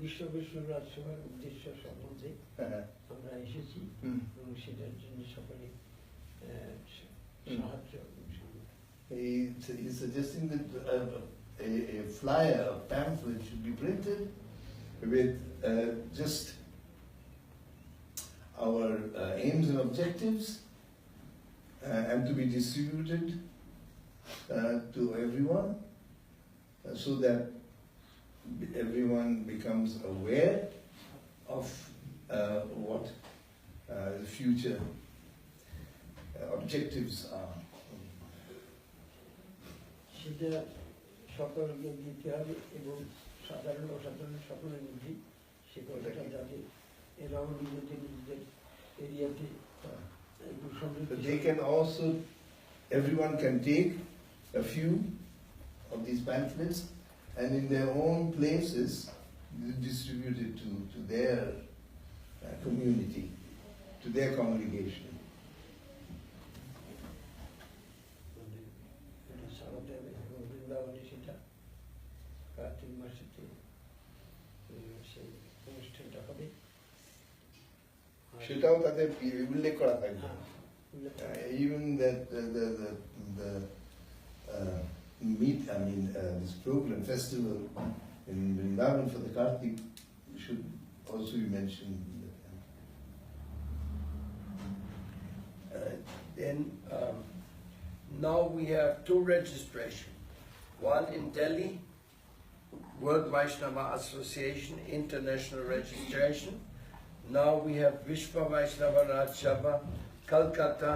বিশ্ব বিষ্ণু রাজসভার উদ্দেশ্য সম্বন্ধে আমরা এসেছি এবং সেটার জন্য সকলে সাহায্য। He's suggesting that a flyer, a pamphlet should be printed with just our aims and objectives and to be distributed to everyone so that everyone becomes aware of what the future objectives are. সেটা সকলকে দিতে হবে এবং সাধারণ অসাধারণ সকলের মধ্যেই সে কথাটা যাতে এরাও নিজেদের নিজেদের এরিয়াতে But they can also, everyone can take a few of these pamphlets and in their own places distribute it to their community, to their congregation. সেটাও তাদের উল্লেখ করা থাকবে even that the this program festival in Vrindavan for the Kartik should also be mentioned. Then now we have two registrations. One in Delhi, World Vaishnava Association International Registration. Now we have Vaishnava Raj Sabha, Calcutta,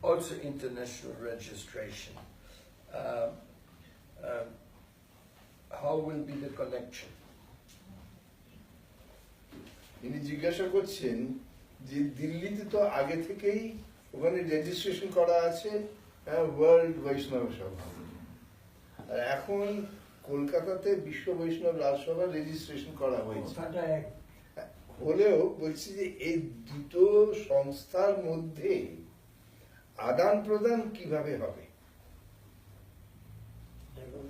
also international registration. How will be the connection? ইনি জিজ্ঞাসা করছেন যে দিল্লিতে তো আগে থেকেই ওখানে registration করা আছে ওয়ার্ল্ড বৈষ্ণব সভা, আর এখন কলকাতাতে বিশ্ব বৈষ্ণব রাজসভা রেজিস্ট্রেশন করা হয়েছে। হলেও বলছি যে এই দুটো সংস্থার মধ্যে আদান প্রদান কিভাবে হবে?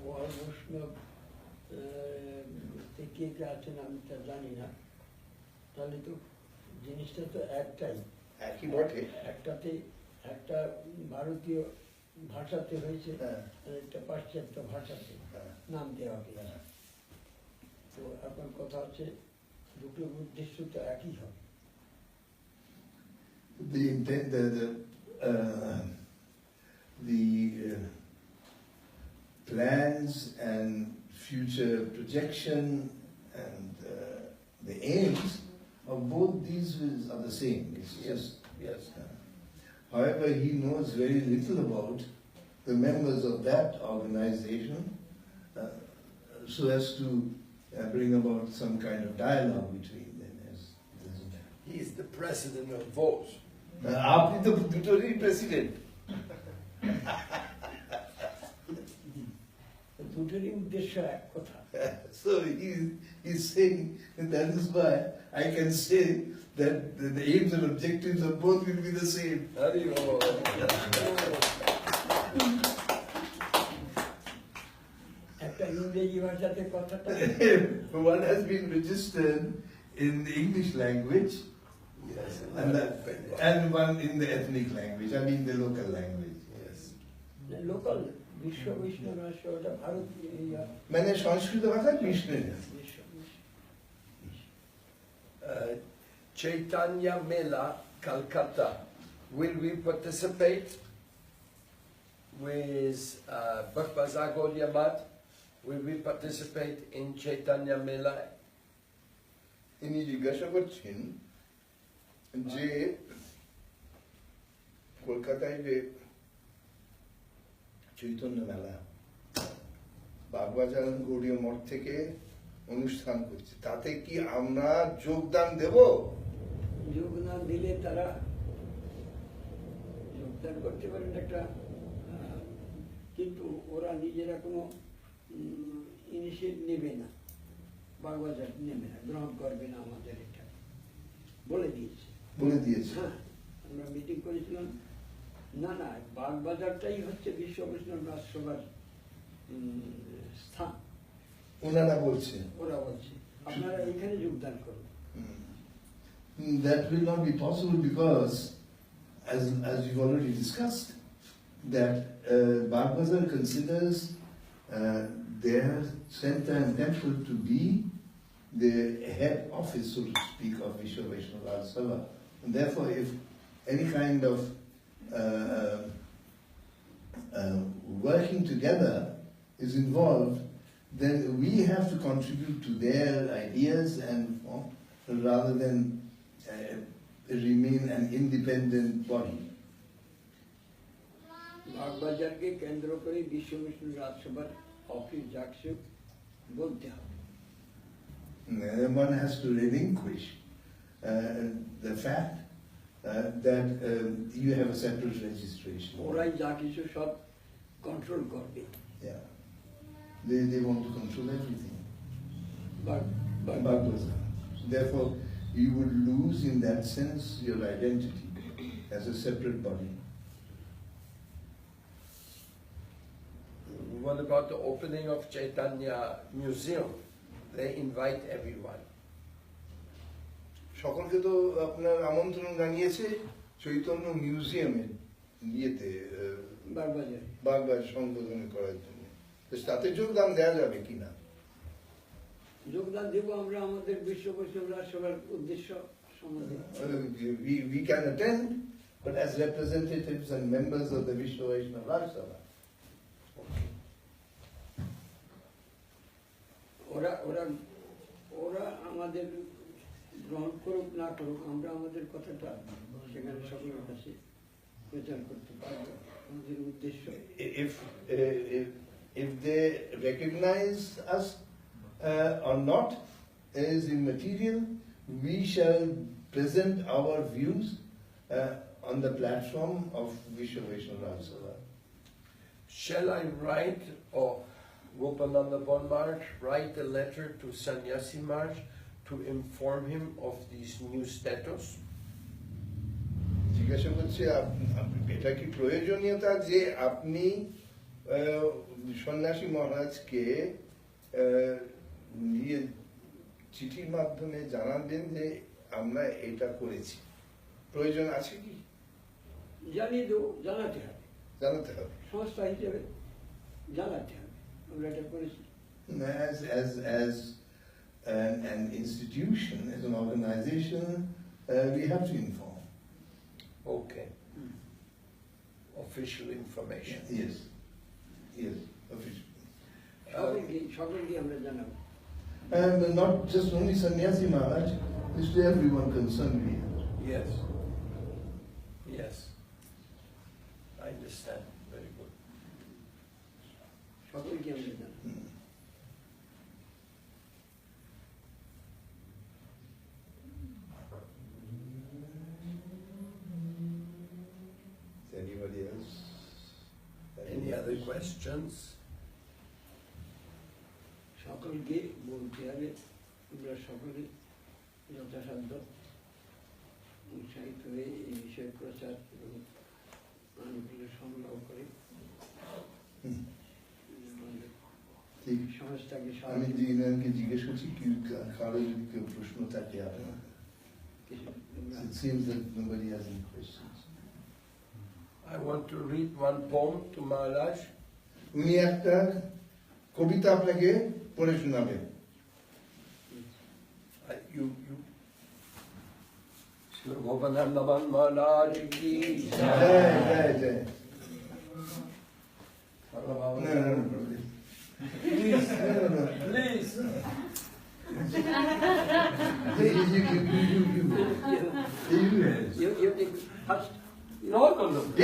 বৈষ্ণব কে কে আছেন আমি তা জানি না, তাহলে তো জিনিসটা তো একই বটে, একটাতে একটা ভারতীয় ভাষাতে হয়েছে আর একটা পাশ্চাত্য ভাষাতে নাম দেওয়া হয়েছে। তো এখন কথা হচ্ছে দুটোর উদ্দেশ্য তো একই হবে। The plans and future projection and the aims of both these are the same. It's just, yes. However, he knows very little about the members of that organization, so as to bring about some kind of dialogue between them. He is the president of both. আপনি তো দুটোরই president. দুটোরই উদ্দেশ্য এক কথা। So he's saying that is why I can say that the aims and objectives of both will be the same. একটা ইংরেজি ভাষাতে কথাটা one has been registered in the English language, yes, and one in the ethnic language, I mean the local language. Yes. The local বিশ্ব বৈষ্ণব রাষ্ট্রটা ভারতীয় মানে সংস্কৃত ভাষা Krishna. Chaitanya Mela, Calcutta. Will we participate with Bhakbazar Gaudiya Math? Will we participate in Chaitanya Mela? ইনি জিজ্ঞাসা করছেন যে কলকাতায় যে চৈতন্য মেলা বাগবাজার গৌড়ীয় মঠ থেকে অনুষ্ঠান করছে, তাতে কি আমরা যোগদান দেব? যোগদান দিলে তারা যোগদান করতে পারেন একটা, কিন্তু ওরা নিজেরা কোনো ইনিশিয়েটিভ নেবে না, বাগবাজার নেবে না, গ্রহণ করবে না আমাদের এটা বলে দিয়েছে। হ্যাঁ, আমরা মিটিং করেছিলাম, না না বাগবাজারটাই হচ্ছে বিশ্ব বৈষ্ণব রাজসভার স্থান। ওনারা বলছে, ওরা বলছে আপনারা এখানে যোগদান করুন। That will not be possible because, as we've already discussed, that Bagbazar considers their center and temple to be the head office, so to speak, of Vishwa Vaishnava Raj Sabha. And therefore, if any kind of working together is involved, then we have to contribute to their ideas and rather than remain an independent body. বাগবাজারকে কেন্দ্র করে বিশ্ব Vishnu রাজসভার office যাচ্ছে বলতে হবে। One has to relinquish the fact that you have a separate registration. ওরাই যা কিছু সব কন্ট্রোল করবে। Yeah, they want to control everything. But therefore, you would lose in that sense your identity as a separate body. What about the opening of Chaitanya Museum? They invite everyone. সকলকে তো আপনার আমন্ত্রণ জানিয়েছে চৈতন্য মিউজিয়ামে ইয়েতে বাগবাজার সংশোধন করার জন্য। তাতে যোগদান দেওয়া যাবে কিনা? যোগদান দেব আমরা আমাদের বিশ্ব বৈষ্ণব রাজসভার উদ্দেশ্য সম্বন্ধে। We can attend, but as representatives and members of the Vishwa Vaishnava Raj Sabha. ওরা আমাদের গ্রহণ করুক না করুক আমরা আমাদের কথাটা সেখানে সকলের কাছে প্রচার করতে পারবো। আমাদের উদ্দেশ্য if they recognize us or not is immaterial. We shall present our views on the platform of Vishwa Vaishnava Raj Sabha. Shall I write, or Gopananda Bon Maharaj write a letter to Sannyasi Maharaj to inform him of these new status? জিজ্ঞাসা করছি এটা কি প্রয়োজনীয়তা যে আপনি সন্ন্যাসী মহারাজকে চিঠির মাধ্যমে জানাবেন যে আমরা এটা করেছি, প্রয়োজন আছে কি? জানিয়ে দেবো, জানাতে হবে, জানাতে হবে সংস্থা হিসেবে জানাতে হবে আমরা এটা করেছি। As an institution, as an organization, we have to inform. Okay. Official information. Yes, official. সকলকে আমরা জানাবো। Not just only Sannyasi Maharaj, it's to everyone concerned here. Yes. I understand. Very good. সকলকে আমরা জানাবো। Anybody else? Any other questions? সকলকে বলতে হবে আমরা সকলে যথাসাধ্য উৎসাহিত হয়ে এই বিষয়ে প্রচার এবং আনুকূল্য সংগ্রহ করে সংস্থাকে আমি জিনাকে জিজ্ঞেস করছি কি কারো যদি কেউ প্রশ্ন থাকে আপনার। It seems that nobody has any questions. I want to read one poem to Maharaj. উনি একটা কবিতা আপনাকে পড়ে শোনাবেন। Srila Gopananda Bon Maharaj ki jai. No. Please. You take first. No.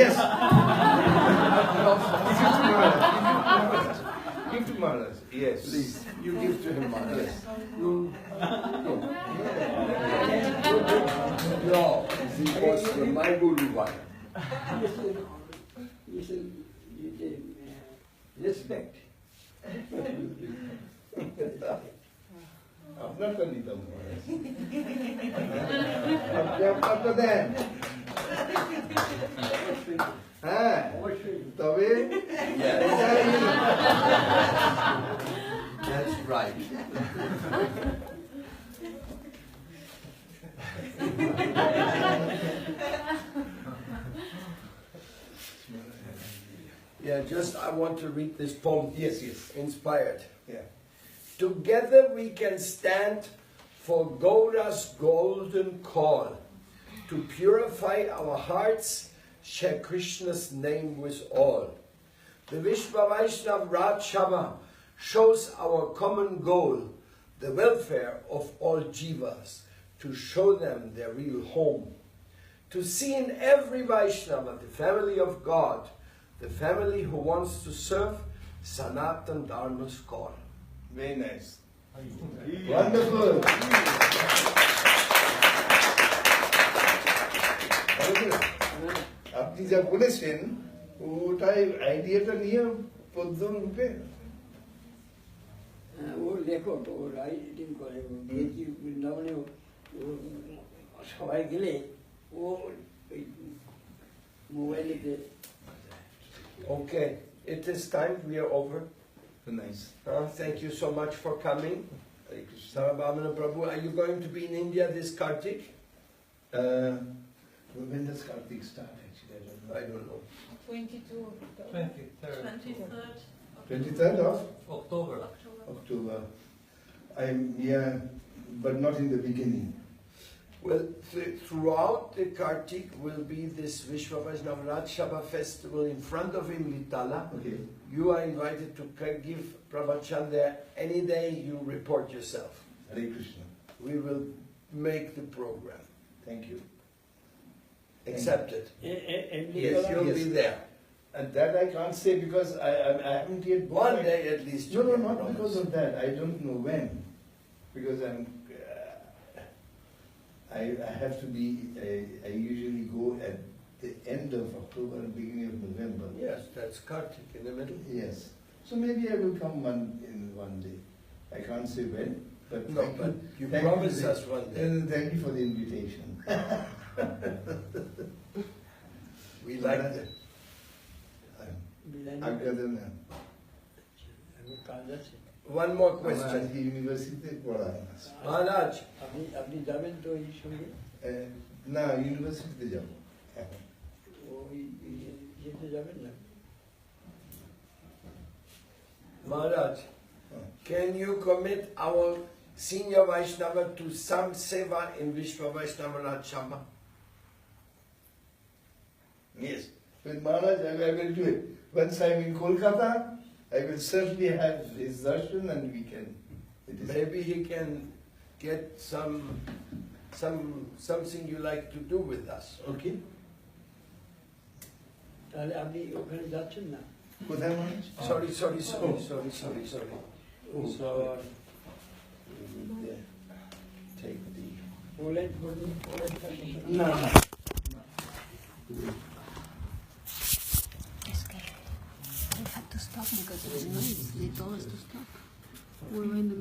Yes. Give to Maharaj. Yes. Please, you give to him, Maharaj. Yes. No, because my Guru one. You take respect. আপনারটা নিতাম আপনারটা দেন। হ্যাঁ তবে That's right. Yeah, just I want to read this poem. Yes. Inspired. Yeah. Together we can stand for Gaura's golden call to purify our hearts, share Krishna's name with all. The Vishwa Vaishnava Raj Sabha shows our common goal, the welfare of all jivas, to show them their real home, to see in every Vaishnava the family of God, the family who wants to serve Sanatan Dharma's call. Very nice. Wonderful. আপনি যা বলেছেন ওটাই আইডিয়াটা নিয়ে প্রথম রূপে ও লেখক, ও writing করে, বৃন্দাবনে সবাই গেলে ও মোবাইলেতে। Okay, it is time, we are over. Nice. Thank you so much for coming. Sarabhamana Prabhu, are you going to be in India this Kartik? When does Kartik start actually? I don't know. 23rd of October. October. I'm here, but not in the beginning. Well, throughout the Kartik will be this Vishwa Vaishnava Sabha festival in front of him, Litala. Okay. You are invited to give pravachan there. Any day you report yourself. Hare Krishna. We will make the program. Thank you. Accepted. Yes, you'll Yes. be there. And that I can't say because I haven't yet. One day at least. No, you no, can not promise. because of that. I don't know when. Because I have to be, I usually go at the end of October and beginning of November. Yes, that's Kartik in the middle. Yes. So maybe I will come in one day. I can't say when, but No, thank but you thank promise for us one day. Thank you for the invitation. We like that. Agradana. কাজ আছে। One more question. ইউনিভার্সিটিতে পড়ায় Maharaj, আপনি যাবেন তো এই সঙ্গে? না ইউনিভার্সিটিতে যাব এখন ওই ইয়েতে যাবেন না? Maharaj, can you commit our senior Vaishnava to some seva in Vishwa Vaishnava Raj Sabha? Yes. With Maharaj, I will do it. Once I'm in Kolkata, I will certainly have his darshan and we can. Maybe he can get something you like to do with us. Okay. তাহলে আপনি ওখানে যাচ্ছেন না? কোথায় Maharaj? Sorry. Take the. Poland বলুন, Poland থাকবেন No. না? We had to stop because it's noise. They told us to stop. We were in the